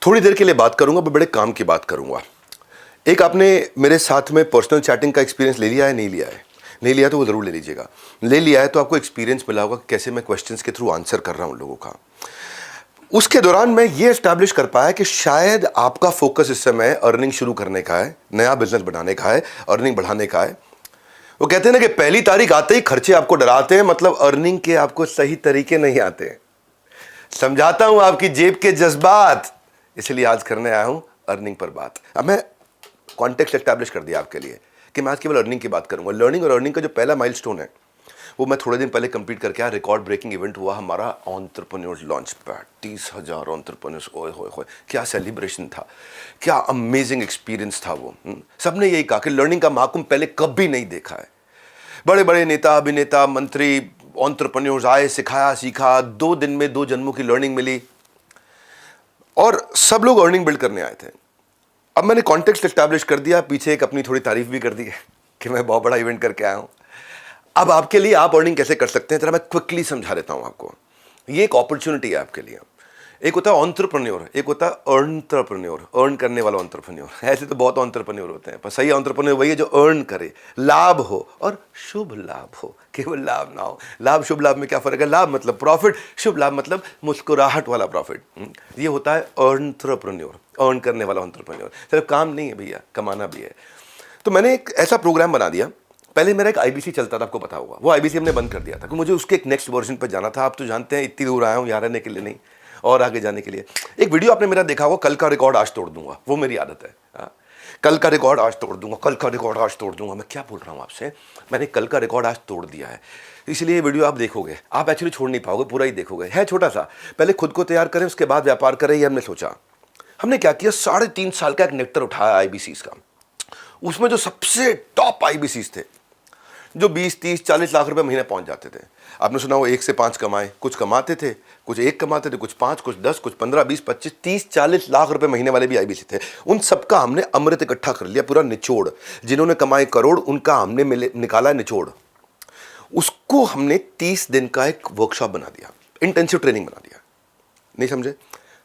थोड़ी देर के लिए बात करूंगा, बड़े काम की बात करूंगा। एक आपने मेरे साथ में पर्सनल चैटिंग का एक्सपीरियंस ले लिया है, नहीं लिया है? नहीं लिया तो वो ज़रूर ले लीजिएगा। ले लिया है तो आपको एक्सपीरियंस मिला होगा कैसे मैं क्वेश्चंस के थ्रू आंसर कर रहा हूं लोगों का। उसके दौरान मैं ये एस्टैब्लिश कर पाया कि शायद आपका फोकस इस समय अर्निंग शुरू करने का है, नया बिजनेस बनाने का है, अर्निंग बढ़ाने का है। वो कहते हैं ना कि पहली तारीख आते ही खर्चे आपको डराते हैं, मतलब अर्निंग के आपको सही तरीके नहीं आते। समझाता हूं आपकी जेब के जज्बात, इसलिए आज करने आया हूं अर्निंग पर बात। अब मैं कॉन्टेक्स्ट एस्टैब्लिश कर दिया आपके लिए कि मैं आज केवल अर्निंग की बात करूंगा। लर्निंग और अर्निंग का जो पहला माइलस्टोन है वो मैं थोड़े दिन पहले कंप्लीट करके आया। रिकॉर्ड ब्रेकिंग इवेंट हुआ हमारा एंटरप्रेन्योर्स लॉन्च पैड। 30,000 एंटरप्रेन्योर्स, ओए होए होए, क्या सेलिब्रेशन था, क्या अमेजिंग एक्सपीरियंस था वो। सबने यही कहा कि लर्निंग का महाकुंभ पहले कभी नहीं देखा है। बड़े बड़े नेता, अभिनेता, मंत्री, एंटरप्रेन्योर्स आए, सिखाया, सीखा। 2 दिन में 2 जन्मों की लर्निंग मिली और सब लोग अर्निंग बिल्ड करने आए थे। अब मैंने कॉन्टेक्स्ट एस्टैब्लिश कर दिया, पीछे एक अपनी थोड़ी तारीफ भी कर दी है कि मैं बहुत बड़ा इवेंट करके आया हूं। अब आपके लिए आप अर्निंग कैसे कर सकते हैं जरा मैं क्विकली समझा देता हूं आपको। ये एक अपॉर्चुनिटी है आपके लिए। एक होता है एंटरप्रेन्योर, एक होता है एंटरप्रेन्योर, अर्न करने वाला एंटरप्रेन्योर। ऐसे तो बहुत एंटरप्रेन्योर होते हैं, पर सही एंटरप्रेन्योर वही है जो अर्न करे, लाभ हो और शुभ लाभ हो, केवल लाभ ना हो। लाभ शुभ लाभ में क्या फर्क है? लाभ मतलब प्रॉफिट, शुभ लाभ मतलब मुस्कुराहट वाला प्रॉफिट। ये होता है एंटरप्रेन्योर, अर्न करने वाला एंटरप्रेन्योर। सिर्फ काम नहीं है भैया, कमाना भी है। तो मैंने एक ऐसा प्रोग्राम बना दिया। पहले मेरा एक आईबीसी चलता था, आपको पता होगा। वो आईबीसी हमने बंद कर दिया था क्योंकि मुझे उसके एक नेक्स्ट वर्जन पर जाना था। आप तो जानते हैं इतनी दूर आया हूं यहाँ रहने के लिए नहीं, और आगे जाने के लिए। एक वीडियो आपने मेरा देखा होगा, कल का रिकॉर्ड आज तोड़ दूंगा, वो मेरी आदत है। कल का रिकॉर्ड आज तोड़ दूंगा, कल का रिकॉर्ड आज तोड़ दूंगा। मैं क्या बोल रहा हूँ आपसे, मैंने कल का रिकॉर्ड आज तोड़ दिया है। इसलिए ये वीडियो आप देखोगे, आप एक्चुअली छोड़ नहीं पाओगे, पूरा ही देखोगे। है छोटा सा, पहले खुद को तैयार करें उसके बाद व्यापार करें, ये हमने सोचा। हमने क्या किया, 3.5 साल का एक नेक्टर उठाया आईबीसीज का। उसमें जो सबसे टॉप आईबीसीज थे, जो 20, 30, 40 लाख रुपए महीने पहुंच जाते थे। आपने सुना वो 1 से 5 कमाए, कुछ कमाते थे, कुछ 1 कमाते थे, कुछ 5, कुछ 10, कुछ 15, 20, 25, 30, 40 लाख रुपए महीने वाले भी आईबीसी थे। उन सबका हमने अमृत इकट्ठा कर लिया, पूरा निचोड़। जिन्होंने कमाए करोड़, उनका हमने निकाला निचोड़। उसको हमने 30 दिन का एक वर्कशॉप बना दिया, इंटेंसिव ट्रेनिंग बना दिया। नहीं समझे?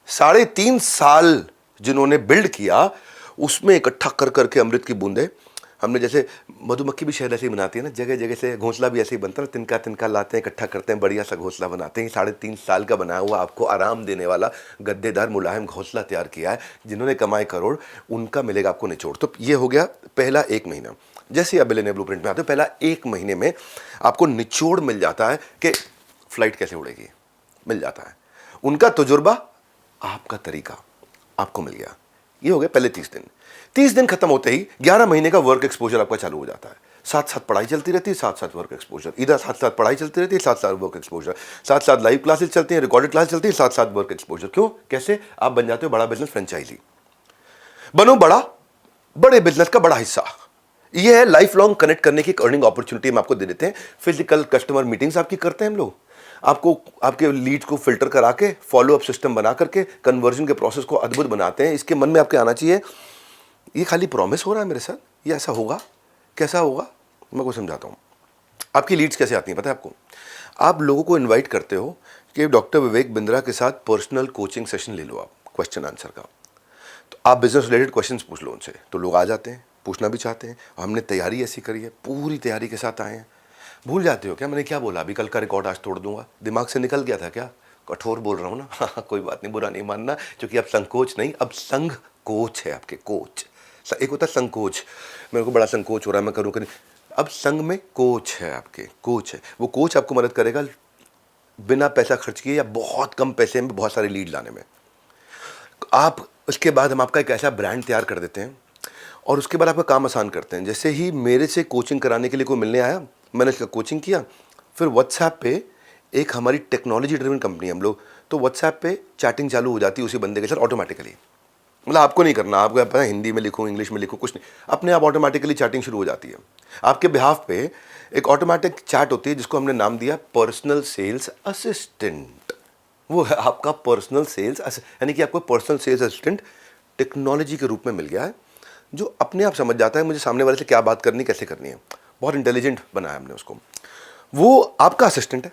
3.5 साल जिन्होंने बिल्ड किया, उसमें इकट्ठा कर करके अमृत की बूंदे हमने, जैसे मधुमक्खी भी शहद ऐसे ही बनाती है ना, जगह जगह से घोंसला भी ऐसे ही बनता है, तिनका तिनका लाते हैं, इकट्ठा करते हैं, बढ़िया सा घोंसला बनाते हैं। 3.5 साल का बनाया हुआ आपको आराम देने वाला गद्देदार मुलायम घोंसला तैयार किया है। जिन्होंने कमाए करोड़, उनका मिलेगा आपको निचोड़। तो ये हो गया पहला 1 महीना। जैसे ही आप बिलियनियर ब्लूप्रिंट में आते हो, पहला 1 महीने में आपको निचोड़ मिल जाता है कि फ्लाइट कैसे उड़ेगी, मिल जाता है। उनका तजुर्बा, आपका तरीका आपको मिल गया। ये हो गया पहले 30 दिन। 30 दिन खत्म होते ही 11 महीने का वर्क एक्सपोजर आपका चालू हो जाता है। साथ साथ पढ़ाई चलती रहती है, साथ साथ वर्क एक्सपोजर। इधर साथ साथ पढ़ाई चलती रहती है, साथ साथ वर्क एक्सपोजर। साथ साथ लाइव क्लासेस चलती हैं, रिकॉर्डेड क्लास चलती है, साथ साथ वर्क एक्सपोजर। क्यों? कैसे? आप बन जाते हो बड़ा बिजनेस फ्रेंचाइजी। बनो बड़ा, बड़े बिजनेस का बड़ा हिस्सा। यह है लाइफ लॉन्ग कनेक्ट करने की एक अर्निंग अपॉर्चुनिटी हम आपको दे देते हैं। फिजिकल कस्टमर मीटिंग्स आपकी करते हैं हम लोग, आपको आपके लीड को फिल्टर करा के, फॉलो अप सिस्टम बना करके कन्वर्जन के प्रोसेस को अद्भुत बनाते हैं। इसके मन में आपके आना चाहिए, ये खाली प्रॉमिस हो रहा है मेरे साथ, ये ऐसा होगा, कैसा होगा? मैं को समझाता हूँ। आपकी लीड्स कैसे आती हैं पता है आपको? आप लोगों को इनवाइट करते हो कि डॉक्टर विवेक बिंद्रा के साथ पर्सनल कोचिंग सेशन ले लो आप, क्वेश्चन आंसर का। तो आप बिजनेस रिलेटेड क्वेश्चंस पूछ लो उनसे, तो लोग आ जाते हैं, पूछना भी चाहते हैं। हमने तैयारी ऐसी करी है, पूरी तैयारी के साथ आए हैं। भूल जाते हो क्या मैंने क्या बोला? अभी कल का रिकॉर्ड आज तोड़ दूंगा, दिमाग से निकल गया था क्या? कठोर बोल रहा हूँ ना? हाँ, कोई बात नहीं, बुरा नहीं मानना, क्योंकि अब संकोच नहीं, अब संघ कोच है आपके, कोच। एक होता है संकोच, मेरे को बड़ा संकोच हो रहा है, मैं करूँ करूँ। अब संघ में कोच है आपके, कोच है। वो कोच आपको मदद करेगा बिना पैसा खर्च किए या बहुत कम पैसे में बहुत सारे लीड लाने में। आप उसके बाद हम आपका एक ऐसा ब्रांड तैयार कर देते हैं और उसके बाद आपका काम आसान करते हैं। जैसे ही मेरे से कोचिंग कराने के लिए कोई मिलने आया, मैंने इसका कोचिंग किया, फिर व्हाट्सएप पे एक हमारी टेक्नोलॉजी ड्रिवन कंपनी है हम लोग, तो व्हाट्सएप पे चैटिंग चालू हो जाती है उसी बंदे के साथ ऑटोमेटिकली। मतलब आपको नहीं करना, आपको पता है हिंदी में लिखूँ, इंग्लिश में लिखूँ, कुछ नहीं, अपने आप ऑटोमेटिकली चैटिंग शुरू हो जाती है। आपके बिहाफ पे एक ऑटोमेटिक चैट होती है जिसको हमने नाम दिया पर्सनल सेल्स असिस्टेंट। वो है आपका पर्सनल सेल्स, यानी कि आपको पर्सनल सेल्स असिस्टेंट टेक्नोलॉजी के रूप में मिल गया है, जो अपने आप समझ जाता है मुझे सामने वाले से क्या बात करनी, कैसे करनी है। बहुत इंटेलिजेंट बनाया हमने उसको। वो आपका असिस्टेंट है,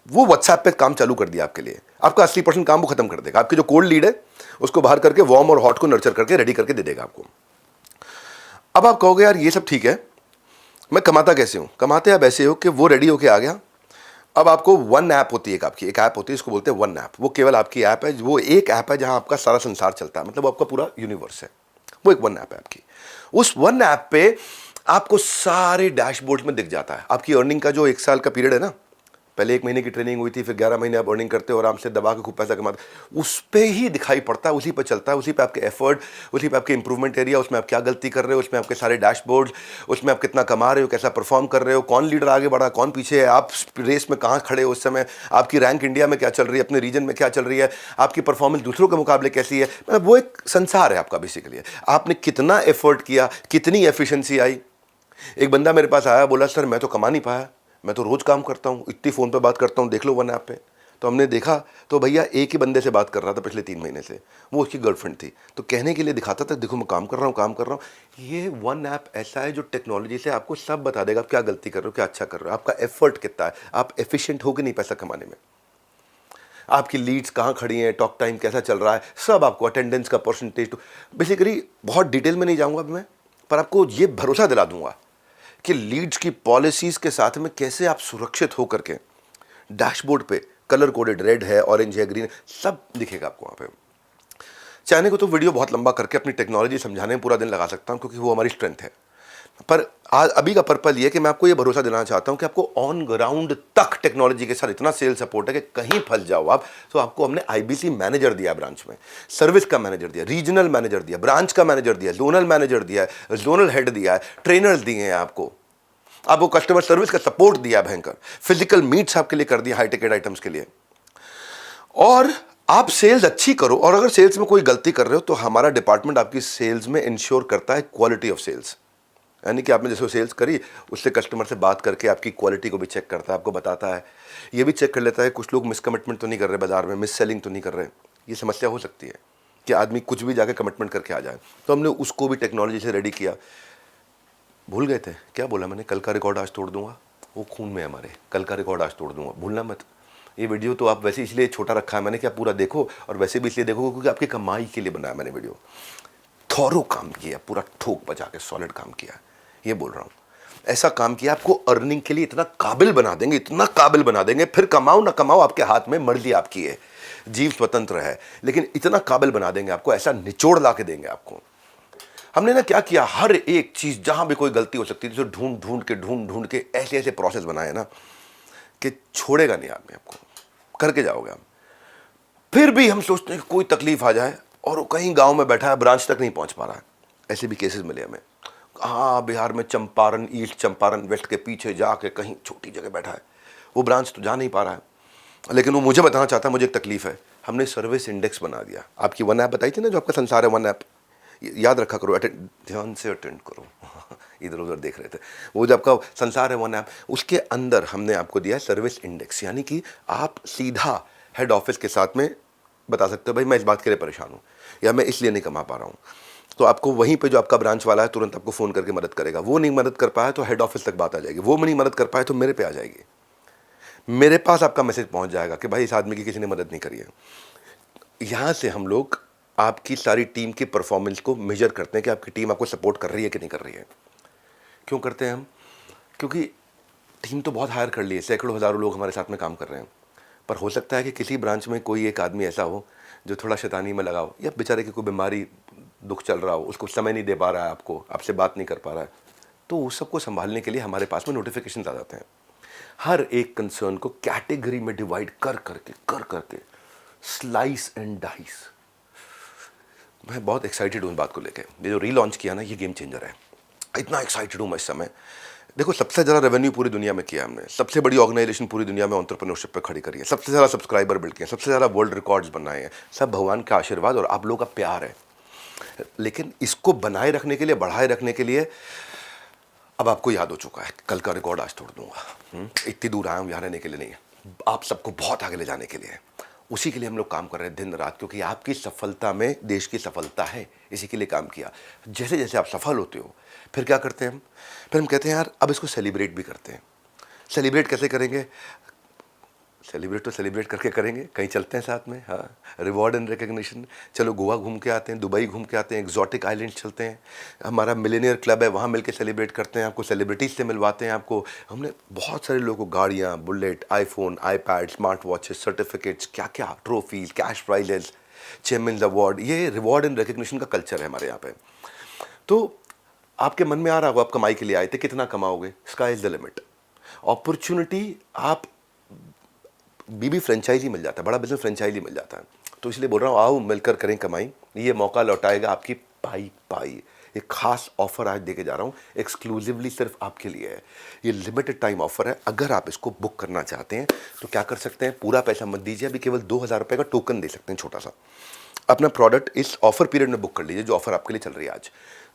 वो व्हाट्सएप पे काम चालू कर दिया आपके लिए, आपका 80% काम वो खत्म कर देगा। आपकी जो कोल्ड लीड है उसको बाहर करके वार्म और हॉट को नर्चर करके रेडी करके दे देगा आपको। अब आप कहोगे यार ये सब ठीक है, मैं कमाता कैसे हूँ? कमाते आप ऐसे हो कि वो रेडी होके आ गया, अब आपको वन ऐप होती है, एक ऐप होती है, इसको बोलते हैं वन ऐप। वो केवल आपकी ऐप है, वो एक ऐप है जहां आपका सारा संसार चलता है, मतलब वो आपका पूरा यूनिवर्स है, वो एक वन ऐप है आपकी। उस वन ऐप पे आपको सारे डैशबोर्ड में दिख जाता है आपकी अर्निंग का जो 1 साल का पीरियड है ना, पहले 1 महीने की ट्रेनिंग हुई थी, फिर 11 महीने आप अर्निंग करते हो आराम से दबा के खूब पैसा कमाते, उस पे ही दिखाई पड़ता है, उसी पे चलता है, उसी पे आपके एफर्ट, उसी पे आपके इंप्रूवमेंट एरिया, उसमें आप क्या गलती कर रहे हो, उसमें आपके सारे डैशबोर्ड, उसमें आप कितना कमा रहे हो, कैसा परफॉर्म कर रहे हो, कौन लीडर आगे बढ़ा, कौन पीछे है, आप रेस में कहाँ खड़े हो उस समय, आपकी रैंक इंडिया में क्या चल रही है, अपने रीजन में क्या चल रही है, आपकी परफॉर्मेंस दूसरों के मुकाबले कैसी है, मतलब वो एक संसार है आपका बेसिकली। आपने कितना एफर्ट किया, कितनी एफिशिएंसी आई। एक बंदा मेरे पास आया, बोला सर मैं तो कमा नहीं पाया, मैं तो रोज़ काम करता हूँ, इतनी फ़ोन पे बात करता हूँ, देख लो वन ऐप पे। तो हमने देखा तो भैया एक ही बंदे से बात कर रहा था पिछले 3 महीने से, वो उसकी गर्लफ्रेंड थी। तो कहने के लिए दिखाता था देखो मैं काम कर रहा हूँ, काम कर रहा हूँ। ये वन ऐप ऐसा है जो टेक्नोलॉजी से आपको सब बता देगा, आप क्या गलती कर रहे हो, क्या अच्छा कर रहे हो, आपका एफर्ट कितना है, आप एफिशिएंट हो कि नहीं पैसा कमाने में, आपकी लीड्स कहाँ खड़ी हैं, टॉक टाइम कैसा चल रहा है, सब आपको, अटेंडेंस का परसेंटेज। तो बेसिकली बहुत डिटेल में नहीं जाऊँगा अभी मैं, पर आपको ये भरोसा दिला दूंगा कि लीड्स की पॉलिसीज के साथ में कैसे आप सुरक्षित होकर के डैशबोर्ड पे कलर कोडेड, रेड है, ऑरेंज है, ग्रीन है, सब दिखेगा आपको वहाँ पे। चाहने को तो वीडियो बहुत लंबा करके अपनी टेक्नोलॉजी समझाने में पूरा दिन लगा सकता हूँ, क्योंकि वो हमारी स्ट्रेंथ है। पर आज अभी का पर्पल ये कि मैं आपको ये भरोसा देना चाहता हूँ कि आपको ऑन ग्राउंड तक टेक्नोलॉजी के साथ इतना सेल सपोर्ट है कि कहीं फंस जाओ आप तो आपको हमने आईबीसी मैनेजर दिया, ब्रांच में सर्विस का मैनेजर दिया, रीजनल मैनेजर दिया, ब्रांच का मैनेजर दिया, जोनल मैनेजर दिया है, जोनल हेड दिया है, ट्रेनर्स दिए हैं आपको कस्टमर सर्विस का सपोर्ट दिया भयंकर, फिजिकल मीट्स आपके लिए कर दिया हाई टिकट आइटम्स के लिए। और आप सेल्स अच्छी करो, और अगर सेल्स में कोई गलती कर रहे हो तो हमारा डिपार्टमेंट आपकी सेल्स में इंश्योर करता है क्वालिटी ऑफ सेल्स, यानी कि आपने जैसे सेल्स करी उससे कस्टमर से बात करके आपकी क्वालिटी को भी चेक करता है, आपको बताता है, ये भी चेक कर लेता है कुछ लोग मिसकमिटमेंट तो नहीं कर रहे बाजार में, मिस सेलिंग तो नहीं कर रहे। ये समस्या हो सकती है कि आदमी कुछ भी जाके कमिटमेंट करके आ जाए, तो हमने उसको भी टेक्नोलॉजी से रेडी किया। भूल गए थे क्या बोला मैंने, कल का रिकॉर्ड आज तोड़ दूंगा, वो खून में है हमारे, कल का रिकॉर्ड आज तोड़ दूंगा, भूलना मत। ये वीडियो तो आप वैसे इसलिए छोटा रखा है मैंने कि आप पूरा देखो, और वैसे भी इसलिए देखो क्योंकि आपकी कमाई के लिए बनाया मैंने वीडियो। थॉरो काम किया, पूरा ठोक बजा के सॉलिड काम किया, ये बोल रहा हूँ। ऐसा काम किया आपको अर्निंग के लिए इतना काबिल बना देंगे, इतना काबिल बना देंगे, फिर कमाओ ना कमाओ आपके हाथ में, मर्जी आपकी है, जीव स्वतंत्र है, लेकिन इतना काबिल बना देंगे आपको, ऐसा निचोड़ ला के देंगे आपको। हमने ना क्या किया, हर एक चीज़ जहाँ भी कोई गलती हो सकती थी तो ढूंढ ढूंढ के ऐसे ऐसे प्रोसेस बनाए ना कि छोड़ेगा नहीं आदमी, आपको करके जाओगे हम। फिर भी हम सोचते हैं कि कोई तकलीफ आ जाए और वो कहीं गांव में बैठा है, ब्रांच तक नहीं पहुंच पा रहा है, ऐसे भी केसेस मिले हमें। हाँ, बिहार में चंपारण, ईस्ट चंपारण, वेस्ट के पीछे जाके कहीं छोटी जगह बैठा है, वो ब्रांच तो जा नहीं पा रहा है, लेकिन वो मुझे बताना चाहता है मुझे एक तकलीफ है। हमने सर्विस इंडेक्स बना दिया, आपकी वन ऐप बताई थी ना जो आपका संसार है, वन ऐप याद रखा करो, ध्यान से अटेंड करो इधर उधर देख रहे थे, वो जो आपका संसार है वन ऐप, उसके अंदर हमने आपको दिया है सर्विस इंडेक्स, यानी कि आप सीधा हेड ऑफिस के साथ में बता सकते हो भाई मैं इस बात के लिए परेशान हूँ या मैं इसलिए नहीं कमा पा रहा हूँ, तो आपको वहीं पे जो आपका ब्रांच वाला है तुरंत आपको फ़ोन करके मदद करेगा। वो नहीं मदद कर पाया तो हेड ऑफिस तक बात आ जाएगी, वो नहीं मदद कर पाए तो मेरे पे आ जाएगी, मेरे पास आपका मैसेज पहुंच जाएगा कि भाई इस आदमी की किसी ने मदद नहीं करी है। यहाँ से हम लोग आपकी सारी टीम की परफॉर्मेंस को मेजर करते हैं कि आपकी टीम आपको सपोर्ट कर रही है कि नहीं कर रही है। क्यों करते हैं हम? क्योंकि टीम तो बहुत हायर कर ली है, सैकड़ों हज़ारों लोग हमारे साथ में काम कर रहे हैं, पर हो सकता है कि किसी ब्रांच में कोई एक आदमी ऐसा हो जो थोड़ा शैतानी में लगा हो, या बेचारे की कोई बीमारी दुख चल रहा हो, उसको समय नहीं दे पा रहा है, आपको आपसे बात नहीं कर पा रहा है, तो उस सबको संभालने के लिए हमारे पास में नोटिफिकेशन आ जाते हैं। हर एक कंसर्न को कैटेगरी में डिवाइड कर करके स्लाइस एंड डाइस। मैं बहुत एक्साइटेड हूँ इस बात को लेके, ये जो रीलॉन्च किया ना ये गेम चेंजर है, इतना एक्साइटेड हूँ मैं इस समय। देखो सबसे ज़्यादा रेवेन्यू पूरी दुनिया में किया हमने, सबसे बड़ी ऑर्गेनाइजेशन पूरी दुनिया में एंटरप्रेन्योरशिप पे खड़ी करी है, सबसे ज़्यादा सब्सक्राइबर बिल्ड किए हैं, सबसे ज़्यादा वर्ल्ड रिकॉर्ड्स बनाए हैं, सब भगवान का आशीर्वाद और आप लोगों का प्यार है। लेकिन इसको बनाए रखने के लिए, बढ़ाए रखने के लिए अब आपको याद हो चुका है, कल का रिकॉर्ड आज तोड़ दूंगा। इतनी दूर आया हूँ यहाँ रहने के लिए नहीं, आप सबको बहुत आगे ले जाने के लिए, उसी के लिए हम लोग काम कर रहे हैं दिन रात, क्योंकि आपकी सफलता में देश की सफलता है, इसी के लिए काम किया। जैसे जैसे आप सफल होते हो फिर क्या करते हैं हम? फिर हम कहते हैं यार अब इसको सेलिब्रेट भी करते हैं। सेलिब्रेट कैसे करेंगे? सेलिब्रेट तो सेलिब्रेट करके करेंगे, कहीं चलते हैं साथ में। हाँ, रिवॉर्ड एंड रिकग्निशन, चलो गोवा घूम के आते हैं, दुबई घूम के आते हैं, एक्जॉटिक आइलैंड चलते हैं, हमारा मिलेनियर क्लब है वहाँ मिल के सेलिब्रेट करते हैं, आपको सेलिब्रिटीज़ से मिलवाते हैं। आपको हमने बहुत सारे लोगों को गाड़ियाँ, bullet, iPhone, iPad, smart watches, certificates, क्या क्या, trophies, cash prices, chairman award, ये रिवॉर्ड एंड रिकग्निशन का कल्चर है हमारे यहाँ पे। तो आपके मन में आ रहा होगा, आप कमाई के लिए आए थे, कितना कमाओगे? Sky is the limit. Opportunity, आप बीबी फ्रेंचाइजी मिल जाता है, बड़ा बिजनेस फ्रेंचाइजी मिल जाता है। तो इसलिए बोल रहा हूँ, आओ मिलकर करें कमाई, ये मौका लौटाएगा आपकी पाई पाई। एक खास ऑफर आज देके जा रहा हूँ, एक्सक्लूसिवली सिर्फ आपके लिए है। ये लिमिटेड टाइम ऑफर है, अगर आप इसको बुक करना चाहते हैं तो क्या कर सकते हैं, पूरा पैसा मत दीजिए, अभी केवल 2000 रुपये का टोकन दे सकते हैं छोटा सा। अपना प्रोडक्ट इस ऑफर पीरियड में बुक कर लीजिए, जो ऑफर आपके लिए चल रही है आज।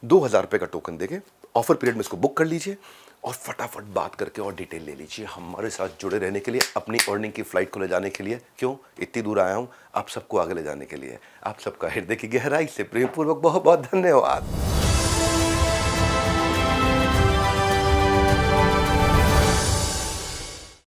2000 रुपये का टोकन देके ऑफर पीरियड में इसको बुक कर लीजिए और फटाफट बात करके और डिटेल ले लीजिए। हमारे साथ जुड़े रहने के लिए, अपनी अर्निंग की फ्लाइट को ले जाने के लिए, क्यों इतनी दूर आया हूँ, आप सबको आगे ले जाने के लिए। आप सबका हृदय की गहराई से प्रेमपूर्वक बहुत बहुत धन्यवाद।